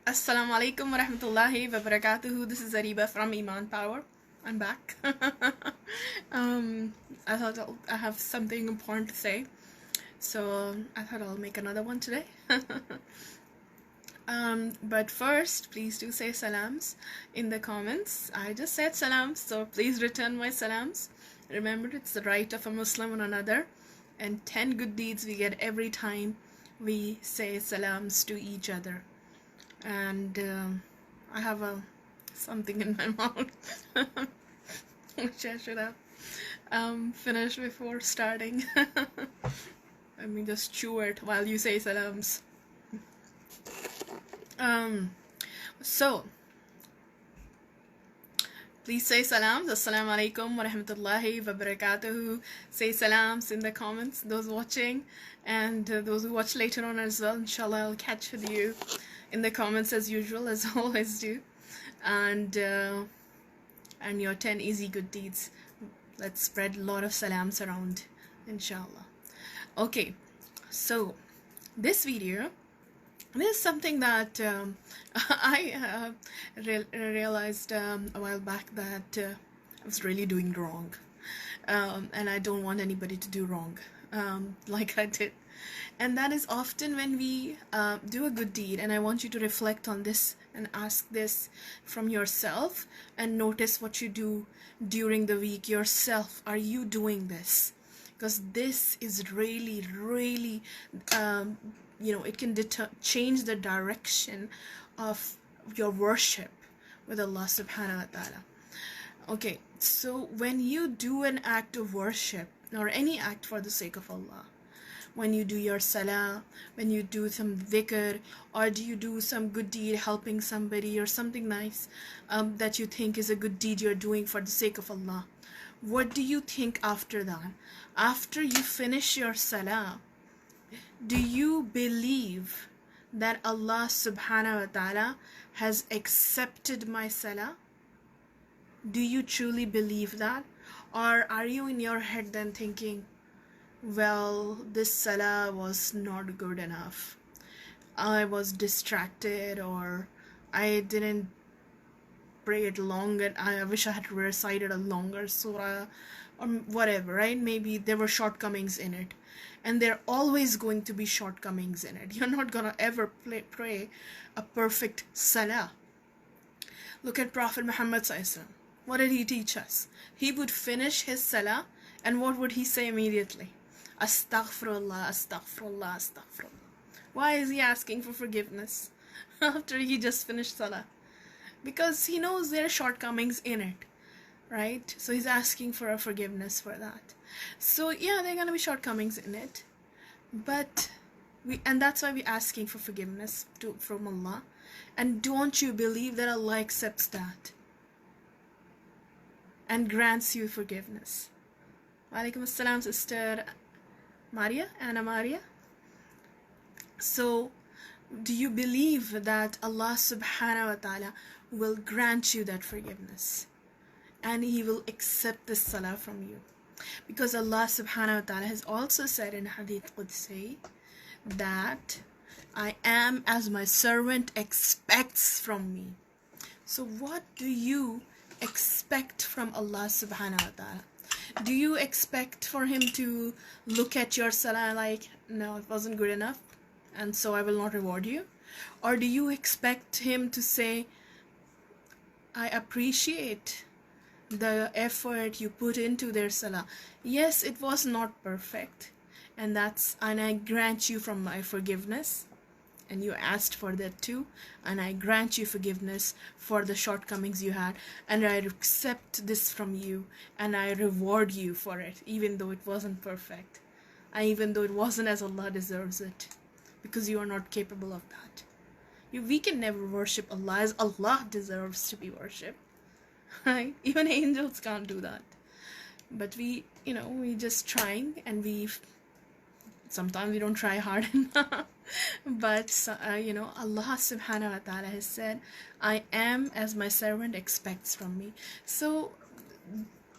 Assalamu alaikum wa rahmatullahi wa barakatuhu. This is Ariba from Emaan Power. I'm back. I thought I have something important to say, so I thought I'll make another one today. But first, please do say salams in the comments. I just said salams, so please return my salams. Remember, it's the right of a Muslim on another, and 10 good deeds we get every time we say salams to each other. And I have something in my mouth which I should have finished before starting. Let me just chew it while you say salams. So please say salams. Assalamu alaikum wa rahmatullahi wa barakatuhu. Say salams in the comments, those watching, and those who watch later on as well. Inshallah, I'll catch with you in the comments as usual, as I always do. And your 10 easy good deeds. Let's spread a lot of salams around, inshallah. Okay, so this video, this is something that I realized a while back that I was really doing wrong, and I don't want anybody to do wrong like I did. And that is often when we do a good deed, and I want you to reflect on this and ask this from yourself and notice what you do during the week yourself. Are you doing this? Because this is really, really, it can change the direction of your worship with Allah subhanahu wa ta'ala. Okay, so when you do an act of worship or any act for the sake of Allah, when you do your salah, when you do some dhikr, or do you do some good deed helping somebody or something nice that you think is a good deed you're doing for the sake of Allah, what do you think after that? After you finish your salah, do you believe that Allah subhanahu wa ta'ala has accepted my salah? Do you truly believe that? Or are you in your head then thinking, well, this salah was not good enough, I was distracted, or I didn't pray it long, and I wish I had recited a longer surah, or whatever, right? Maybe there were shortcomings in it, and there are always going to be shortcomings in it. You're not gonna ever pray a perfect salah. Look at Prophet Muhammad ﷺ. What did he teach us? He would finish his salah, and what would he say immediately? Astaghfirullah, astaghfirullah, astaghfirullah. Why is he asking for forgiveness after he just finished salah? Because he knows there are shortcomings in it, right? So he's asking for a forgiveness for that. So yeah, there are gonna be shortcomings in it, but and that's why we're asking for forgiveness from Allah. And don't you believe that Allah accepts that and grants you forgiveness? Walaikum assalam, Sister Maria, Anna Maria. So do you believe that Allah subhanahu wa ta'ala will grant you that forgiveness and He will accept this salah from you? Because Allah subhanahu wa ta'ala has also said in Hadith Qudsi that I am as my servant expects from me. So what do you expect from Allah subhanahu wa ta'ala? Do you expect for Him to look at your salah like, no, it wasn't good enough, and so I will not reward you? Or do you expect Him to say, I appreciate the effort you put into their salah. Yes, it was not perfect, and I grant you from my forgiveness, and you asked for that too, and I grant you forgiveness for the shortcomings you had, and I accept this from you, and I reward you for it, even though it wasn't perfect, and even though it wasn't as Allah deserves it, because you are not capable of that. We can never worship Allah as Allah deserves to be worshipped, right? Even angels can't do that. But we just trying, and sometimes we don't try hard enough. But Allah subhanahu wa ta'ala has said, I am as my servant expects from me. So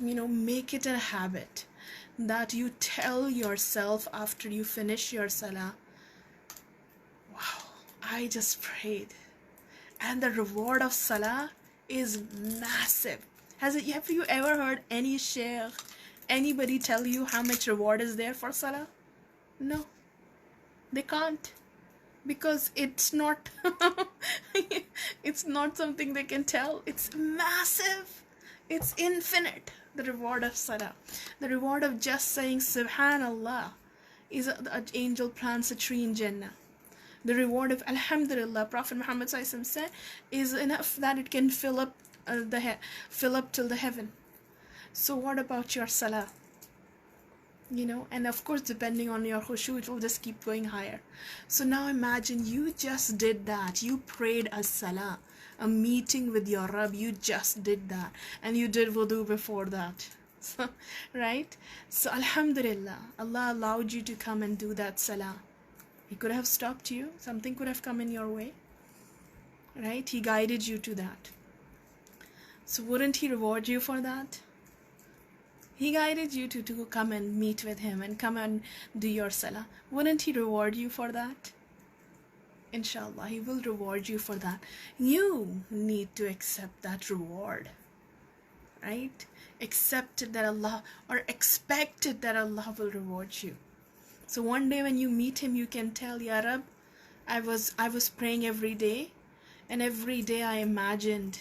make it a habit that you tell yourself after you finish your salah, wow, I just prayed, And the reward of salah is massive. Have you ever heard any sheikh, anybody tell you how much reward is there for salah? No, they can't, because it's not it's not something they can tell. It's massive, it's infinite. The reward of salah, the reward of just saying subhanallah, is an angel plants a tree in Jannah. The reward of alhamdulillah, Prophet Muhammad said, is enough that it can fill up till the heaven. So what about your salah? And of course, depending on your khushu, it will just keep going higher. So now imagine you just did that. You prayed a salah, a meeting with your Rabb. You just did that, and you did wudu before that. So, right? So alhamdulillah, Allah allowed you to come and do that salah. He could have stopped you. Something could have come in your way. Right? He guided you to that. So wouldn't He reward you for that? He guided you to come and meet with Him and come and do your salah. Wouldn't He reward you for that? Inshallah, He will reward you for that. You need to accept that reward. Right? Accept it that Allah, or expect it that Allah will reward you. So one day when you meet Him, you can tell, Ya Rab, I was praying every day, and every day I imagined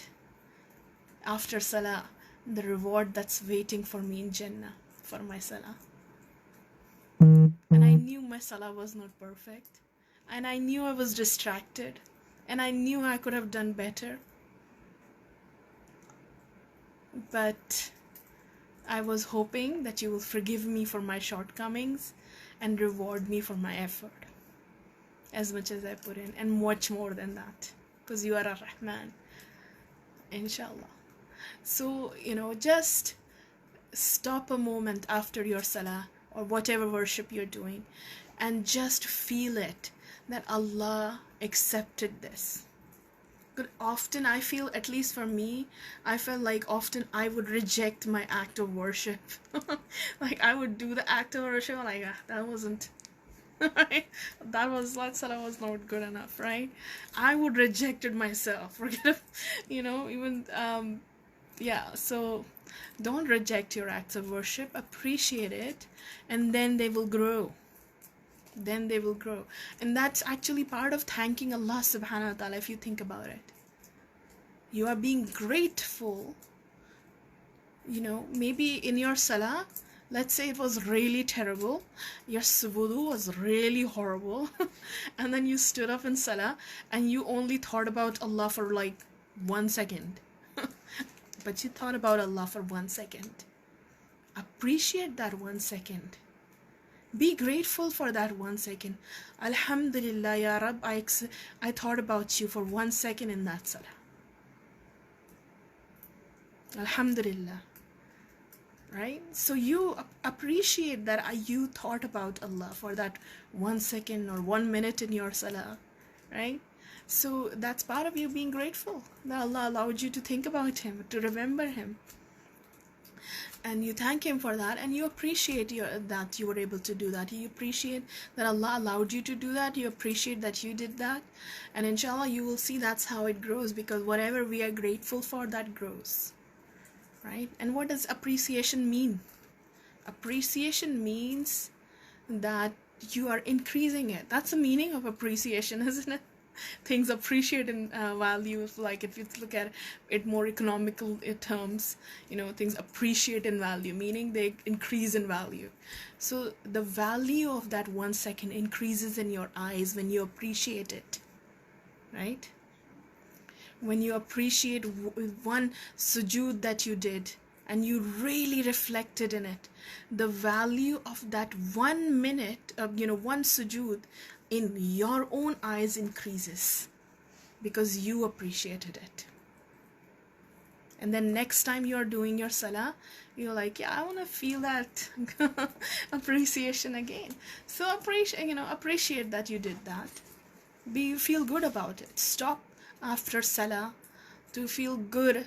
after salah the reward that's waiting for me in Jannah for my salah. And I knew my salah was not perfect, and I knew I was distracted, and I knew I could have done better, but I was hoping that you will forgive me for my shortcomings and reward me for my effort, as much as I put in, and much more than that, because you are a Rahman, inshallah. So, just stop a moment after your salah or whatever worship you're doing, and just feel it, that Allah accepted this. But often I feel, at least for me, I felt like often I would reject my act of worship. Like I would do the act of worship, like that wasn't right? That salah was not good enough, right? I would reject it myself. Forget even so don't reject your acts of worship, appreciate it, and then they will grow. And that's actually part of thanking Allah subhanahu wa ta'ala. If you think about it, you are being grateful. Maybe in your salah, let's say it was really terrible, your wudu was really horrible, and then you stood up in salah and you only thought about Allah for like 1 second. But you thought about Allah for 1 second. Appreciate that 1 second. Be grateful for that 1 second. Alhamdulillah, Ya Rab, I thought about you for 1 second in that salah. Alhamdulillah. Right? So you appreciate that you thought about Allah for that 1 second or 1 minute in your salah. Right? So that's part of you being grateful that Allah allowed you to think about Him, to remember Him. And you thank Him for that, and you appreciate that you were able to do that. You appreciate that Allah allowed you to do that. You appreciate that you did that. And inshallah, you will see that's how it grows, because whatever we are grateful for, that grows. Right? And what does appreciation mean? Appreciation means that you are increasing it. That's the meaning of appreciation, isn't it? Things appreciate in value. Like if you look at it more economical terms, things appreciate in value, meaning they increase in value. So the value of that 1 second increases in your eyes when you appreciate it, right? When you appreciate one sujood that you did and you really reflected in it, the value of that 1 minute of one sujood in your own eyes increases because you appreciated it. And then next time you're doing your salah, you're like, yeah, I want to feel that appreciation again. So appreciate that you did that. Feel good about it. Stop after salah to feel good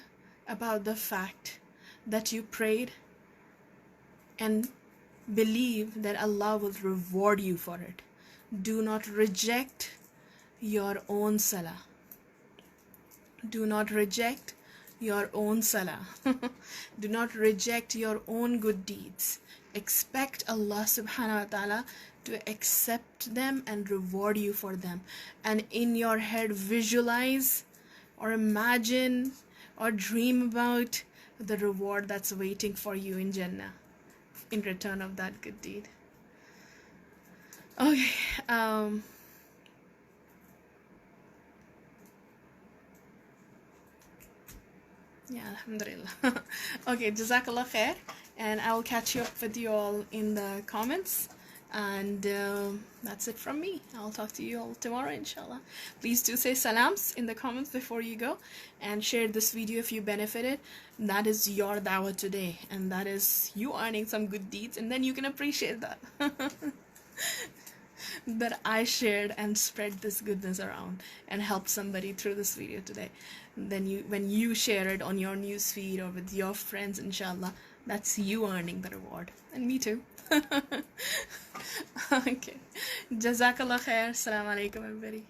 about the fact that you prayed, and believe that Allah will reward you for it. Do not reject your own salah. Do not reject your own salah. Do not reject your own good deeds. Expect Allah subhanahu wa ta'ala to accept them and reward you for them. And in your head, visualize or imagine or dream about the reward that's waiting for you in Jannah in return of that good deed. Okay, yeah, alhamdulillah. Okay, jazakallah khair, and I will catch you up with you all in the comments. And that's it from me. I'll talk to you all tomorrow, inshallah. Please do say salams in the comments before you go, and share this video if you benefited. That is your dawah today, and that is you earning some good deeds, and then you can appreciate that. That I shared and spread this goodness around and helped somebody through this video today. Then when you share it on your news feed or with your friends, inshallah, that's you earning the reward, and me too. Okay, jazakallah khair. Assalamu alaikum everybody.